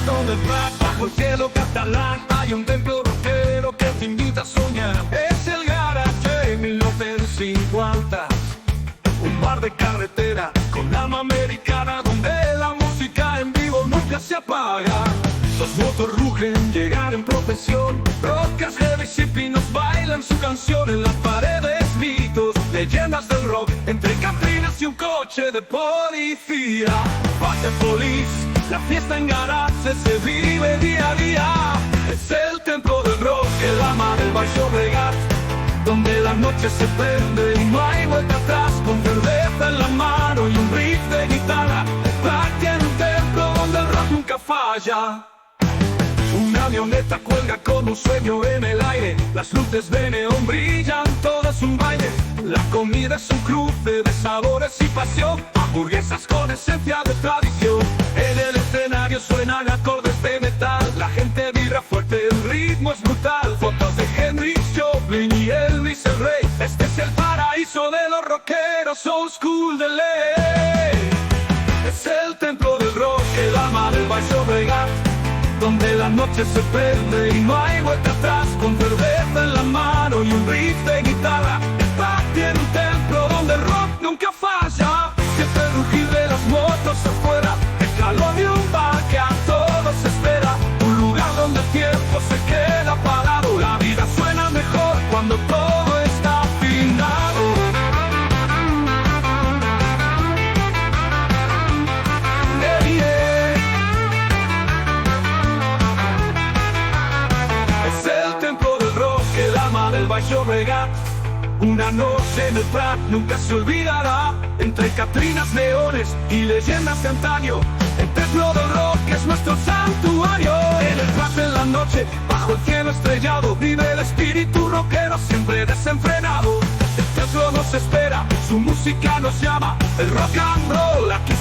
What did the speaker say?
donde va, bajo el cielo catalán, hay un templo rockero que te invita a soñar. Es el Garage 1950, un bar de carretera con alma americana, donde la música en vivo nunca se apaga. Los motos rugen, llegan en procesión, rockers heavy shipping nos bailan su canción en las paredes, mitos, leyendas del rock, entre caprinas y un coche de policía. Fire Police, la fiesta en Garage se vive día a día. Es el templo del rock, el ama del Baixo Regat, donde la noche se prende y no hay vuelta atrás, con cerveza en la mano y un riff de guitarra. Aquí en un templo donde el rock nunca falla. Una avioneta cuelga con un sueño en el aire, las luces de neón brillan, todo es un baile. La comida es un cruce de sabores y pasión, hamburguesas con esencia de tradición. En el escenario suenan acordes de metal, la gente vibra fuerte, el ritmo es brutal. Fotos de Henry Joplin y Elvis el Rey, este es el paraíso de los rockeros old school de ley. Es el templo del rock, el alma del Baixo Regat, donde la noche se prende y no hay vuelta atrás, con cerveza en la mano y un riff de guitarra. Está en un templo donde el rock nunca falla. Siempre el rugir de las motos afuera, el calor de un bar que a todos espera. Un lugar donde el tiempo se queda parado, la vida suena mejor cuando todo está afinado. El Baixo Regat, una noche en el Prat nunca se olvidará. Entre catrinas, leones y leyendas de antaño, el templo del rock es nuestro santuario. En el Prat en la noche, bajo el cielo estrellado, vive el espíritu rockero siempre desenfrenado. El templo nos espera, su música nos llama, el rock and roll aquí